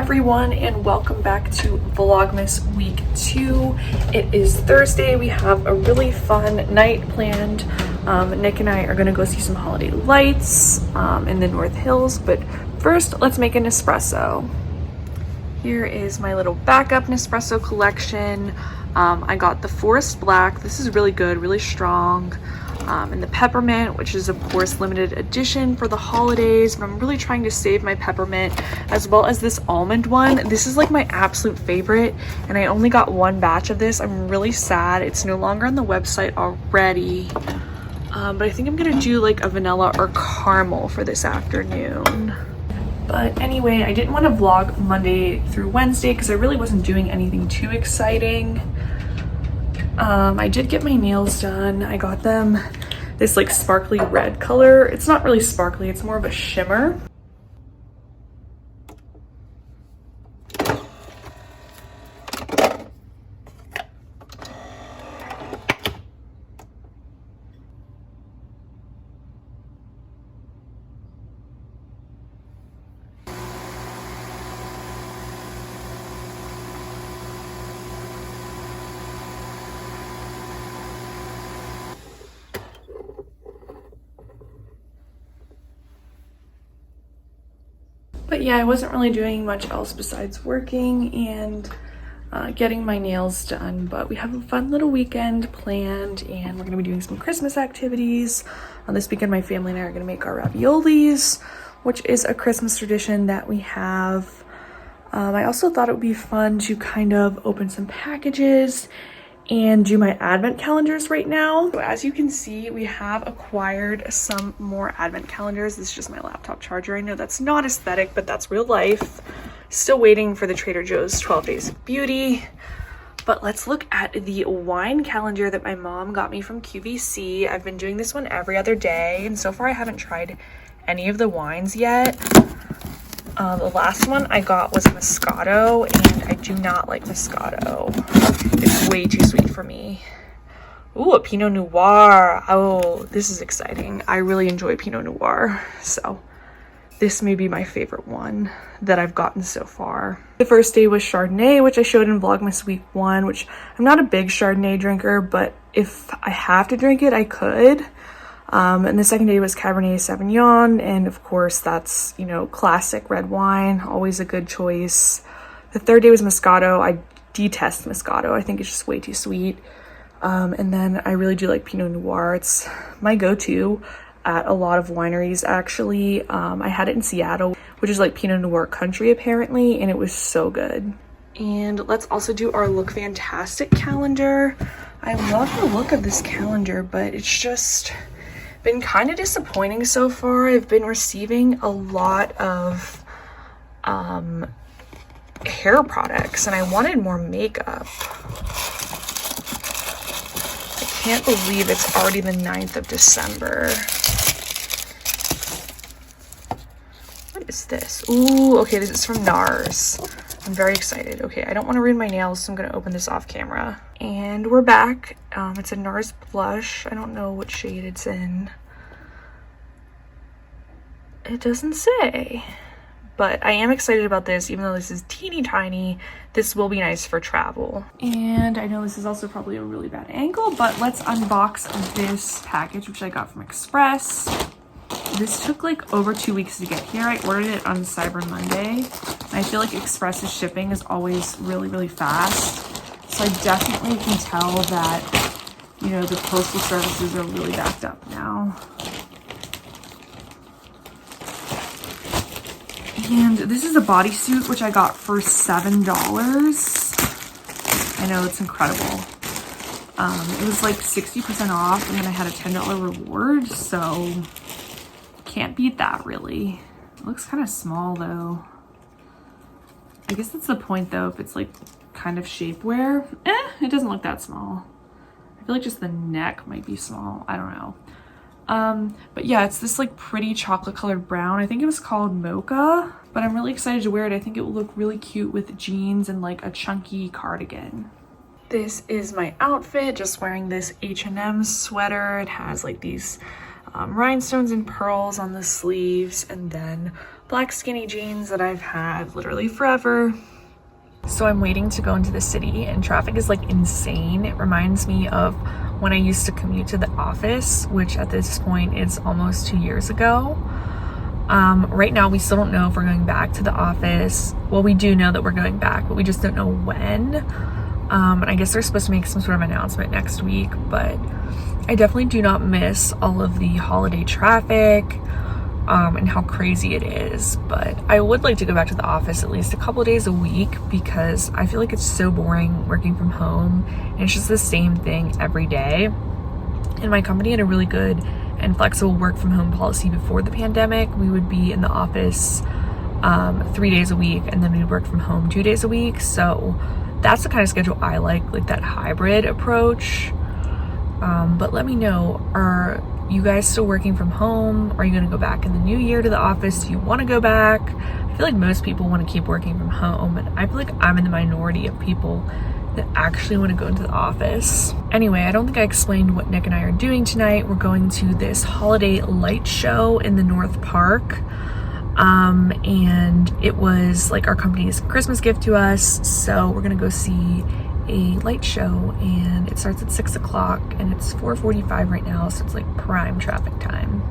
everyone, and welcome back to Vlogmas week 2. It is Thursday. We have a really fun night planned. Nick and I are gonna go see some holiday lights in the North Hills, but first let's make an Nespresso. Here is my little backup Nespresso collection. I got the Forest Black. This is really good, really strong. And the peppermint, which is of course limited edition for the holidays, but I'm really trying to save my peppermint, as well as this almond one. This is like my absolute favorite, and I only got one batch of this. I'm really sad it's no longer on the website already, but I think I'm gonna do like a vanilla or caramel for this afternoon. But anyway, I didn't want to vlog Monday through Wednesday because I really wasn't doing anything too exciting. I did get my nails done. I got them this like sparkly red color. It's not really sparkly, it's more of a shimmer. But yeah, I wasn't really doing much else besides working and getting my nails done. But we have a fun little weekend planned, and we're gonna be doing some Christmas activities. This weekend, my family and I are gonna make our raviolis, which is a Christmas tradition that we have. I also thought it would be fun to kind of open some packages and do my advent calendars right now. So as you can see, we have acquired some more advent calendars. This is just my laptop charger. I know that's not aesthetic, but that's real life. Still waiting for the Trader Joe's 12 Days of Beauty. But let's look at the wine calendar that my mom got me from QVC. I've been doing this one every other day, and so far I haven't tried any of the wines yet. The last one I got was Moscato, and I do not like Moscato. It's way too sweet for me. Ooh, a Pinot Noir. Oh, this is exciting. I really enjoy Pinot Noir, so this may be my favorite one that I've gotten so far. The first day was Chardonnay, which I showed in Vlogmas week 1, which I'm not a big Chardonnay drinker, but if I have to drink it, I could. And the second day was Cabernet Sauvignon, and of course that's, you know, classic red wine, always a good choice. The third day was Moscato. I detest Moscato. I think it's just way too sweet. And then I really do like Pinot Noir. It's my go-to at a lot of wineries, actually. I had it in Seattle, which is like Pinot Noir country apparently, and it was so good. And let's also do our Look Fantastic calendar. I love the look of this calendar, but it's just been kind of disappointing so far. I've been receiving a lot of hair products, and I wanted more makeup. I can't believe it's already the 9th of December. What is this? Ooh, okay, this is from NARS. I'm very excited. Okay, I don't want to ruin my nails, so I'm going to open this off camera. And we're back. It's a NARS blush. I don't know what shade it's in. It doesn't say. But I am excited about this, even though this is teeny tiny. This will be nice for travel. And I know this is also probably a really bad angle, but let's unbox this package, which I got from Express. This took like over 2 weeks to get here. I ordered it on Cyber Monday. And I feel like Express's shipping is always really, really fast. So I definitely can tell that, you know, the postal services are really backed up now. And this is a bodysuit, which I got for $7. I know, it's incredible. It was like 60% off, and then I had a $10 reward, so can't beat that really. It looks kind of small though. I guess that's the point though, if it's like kind of shapewear. It doesn't look that small. I feel like just the neck might be small. I don't know. But yeah, it's this like pretty chocolate colored brown. I think it was called Mocha, but I'm really excited to wear it. I think it will look really cute with jeans and like a chunky cardigan. This is my outfit, just wearing this H&M sweater. It has like these rhinestones and pearls on the sleeves, and then black skinny jeans that I've had literally forever. So I'm waiting to go into the city and traffic is like insane. It reminds me of when I used to commute to the office, which at this point is almost 2 years ago. Right now we still don't know if we're going back to the office. Well, we do know that we're going back, but we just don't know when. And I guess they're supposed to make some sort of announcement next week, but I definitely do not miss all of the holiday traffic and how crazy it is. But I would like to go back to the office at least a couple days a week because I feel like it's so boring working from home and it's just the same thing every day. And my company had a really good and flexible work from home policy before the pandemic. We would be in the office 3 days a week and then we'd work from home 2 days a week. So that's the kind of schedule I like that hybrid approach. But let me know, are you guys still working from home? Are you going to go back in the new year to the office? Do you want to go back? I feel like most people want to keep working from home, and I feel like I'm in the minority of people that actually want to go into the office. Anyway, I don't think I explained what Nick and I are doing tonight. We're going to this holiday light show in the North Park. And it was like our company's Christmas gift to us. So we're going to go see a light show and it starts at 6 o'clock and it's 4:45 right now. So it's like prime traffic time.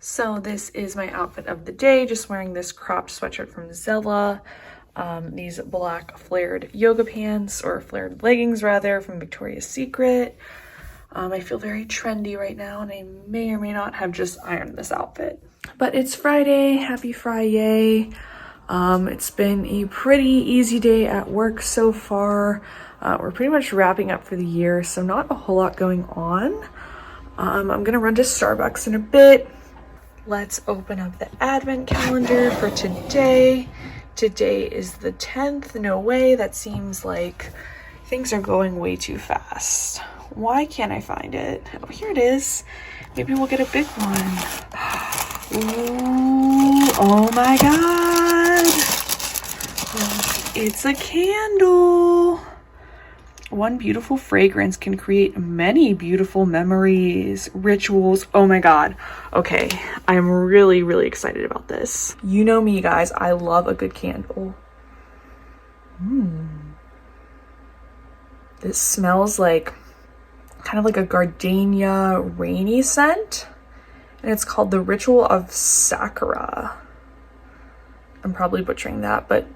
So this is my outfit of the day, just wearing this cropped sweatshirt from Zella, these black flared yoga pants, or flared leggings rather, from Victoria's Secret. I feel very trendy right now and I may or may not have just ironed this outfit. But it's Friday, happy Friday. It's been a pretty easy day at work so far. We're pretty much wrapping up for the year, so not a whole lot going on. I'm gonna run to Starbucks in a bit. Let's open up the advent calendar for today. Today is the 10th. No way, that seems like things are going way too fast. Why can't I find it? Oh, here it is. Maybe we'll get a big one. Ooh, oh my God. It's a candle. One beautiful fragrance can create many beautiful memories, rituals. Oh my God. Okay, I'm really, really excited about this. You know me, guys. I love a good candle. This smells like kind of like a gardenia rainy scent. And it's called the Ritual of Sakura. I'm probably butchering that, but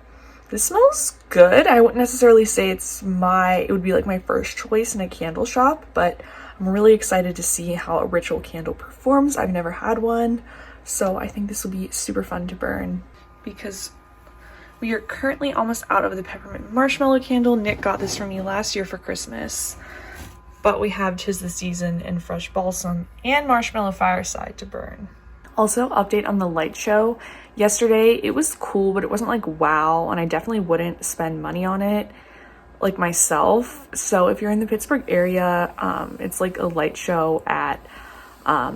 this smells good. I wouldn't necessarily say it would be like my first choice in a candle shop, but I'm really excited to see how a ritual candle performs. I've never had one, so I think this will be super fun to burn. Because we are currently almost out of the peppermint marshmallow candle. Nick got this for me last year for Christmas, but we have 'Tis the Season and fresh balsam and marshmallow fireside to burn. Also, update on the light show. Yesterday, it was cool, but it wasn't like wow, and I definitely wouldn't spend money on it like myself. So if you're in the Pittsburgh area, it's like a light show at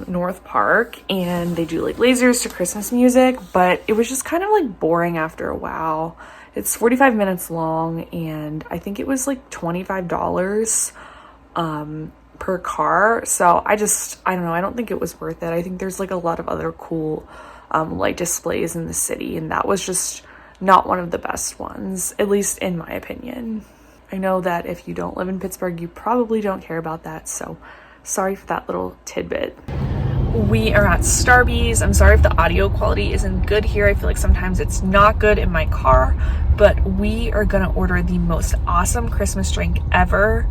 North Park, and they do like lasers to Christmas music, but it was just kind of like boring after a while. It's 45 minutes long, and I think it was like $25 per car. So I don't know, I don't think it was worth it. I think there's like a lot of other cool light displays in the city, and that was just not one of the best ones, at least in my opinion. I know that if you don't live in Pittsburgh, you probably don't care about that, so sorry for that little tidbit. We are at Starbucks. I'm sorry if the audio quality isn't good here. I feel like sometimes it's not good in my car, but we are gonna order the most awesome Christmas drink ever.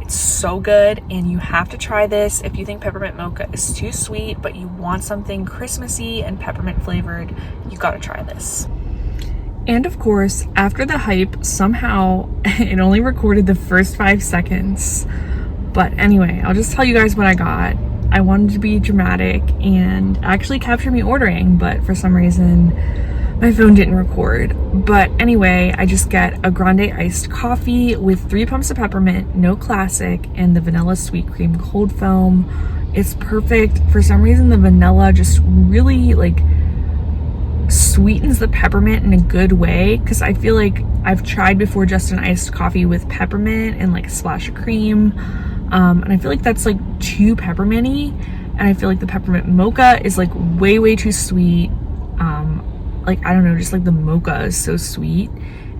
It's so good, and you have to try this. If you think peppermint mocha is too sweet but you want something Christmassy and peppermint flavored, you gotta try this. And of course, after the hype, somehow it only recorded the first 5 seconds. But anyway, I'll just tell you guys what I got. I wanted to be dramatic and actually capture me ordering, but for some reason my phone didn't record. But anyway, I just get a grande iced coffee with 3 pumps of peppermint, no classic, and the vanilla sweet cream cold foam. It's perfect. For some reason, the vanilla just really like sweetens the peppermint in a good way, because I feel like I've tried before just an iced coffee with peppermint and like a splash of cream. And I feel like that's like too pepperminty, and I feel like the peppermint mocha is like way too sweet. Like, I don't know, just like the mocha is so sweet,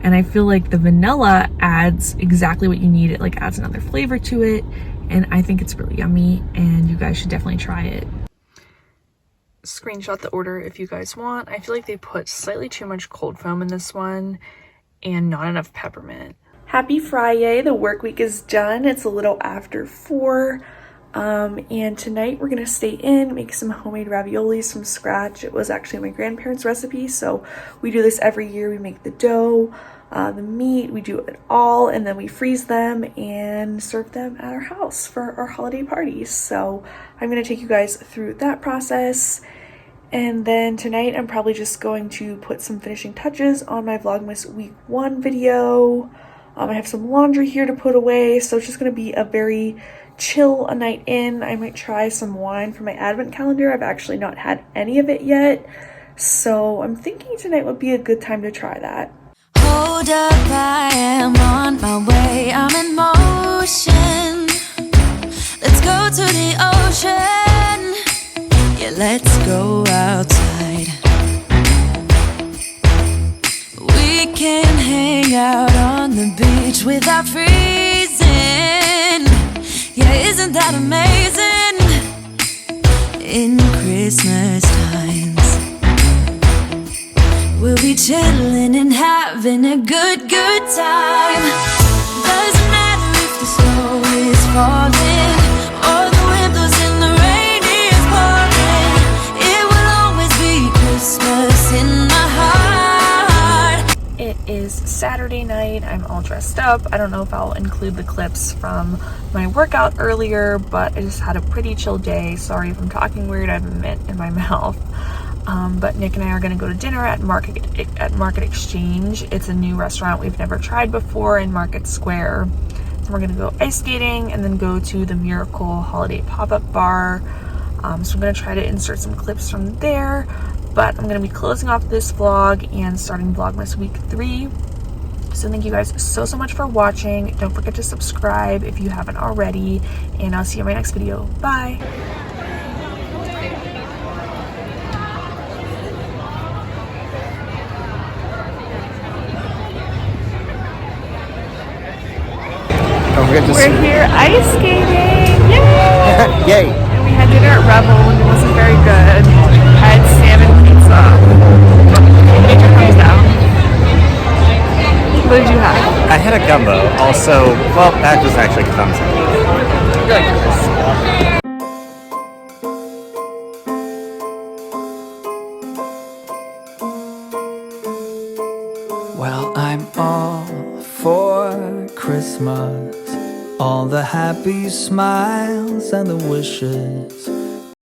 and I feel like the vanilla adds exactly what you need. It like adds another flavor to it, and I think it's really yummy, and you guys should definitely try it. Screenshot the order if you guys want. I feel like they put slightly too much cold foam in this one and not enough peppermint. Happy Friday, the work week is done. It's a little after 4. And tonight we're gonna stay in, make some homemade raviolis from scratch. It was actually my grandparents' recipe, so we do this every year. We make the dough, the meat, we do it all, and then we freeze them and serve them at our house for our holiday parties. So I'm gonna take you guys through that process. And then tonight I'm probably just going to put some finishing touches on my Vlogmas week 1 video. I have some laundry here to put away, so it's just gonna be a very chill a night in. I might try some wine for my advent calendar. I've actually not had any of it yet, so I'm thinking tonight would be a good time to try that. Hold up, I am on my way, I'm in motion. Let's go to the ocean, yeah, let's go outside. We can hang out on the beach without freezing. Yeah, isn't that amazing? In Christmas times, we'll be chilling and having a good time. Doesn't matter if the snow is falling or the wind blows and the rain is pouring. It will always be Christmas in my heart. It is Saturday night. I'm all dressed up. I don't know if I'll include the clips from my workout earlier, but I just had a pretty chill day. Sorry if I'm talking weird. I have a mint in my mouth. But Nick and I are going to go to dinner at Market Exchange. It's a new restaurant we've never tried before in Market Square. So we're going to go ice skating and then go to the Miracle Holiday Pop-Up Bar. So I'm going to try to insert some clips from there. But I'm going to be closing off this vlog and starting Vlogmas week 3. So thank you guys so much for watching. Don't forget to subscribe if you haven't already, and I'll see you in my next video. Bye. We're here ice skating. Yay! Yay! And we had dinner at Rebel and it wasn't very good. I had salmon pizza. Major thumbs down. What did you have? I had a gumbo. Also, well, that was actually a thumbs up. You like this? Well, I'm all for Christmas, all the happy smiles and the wishes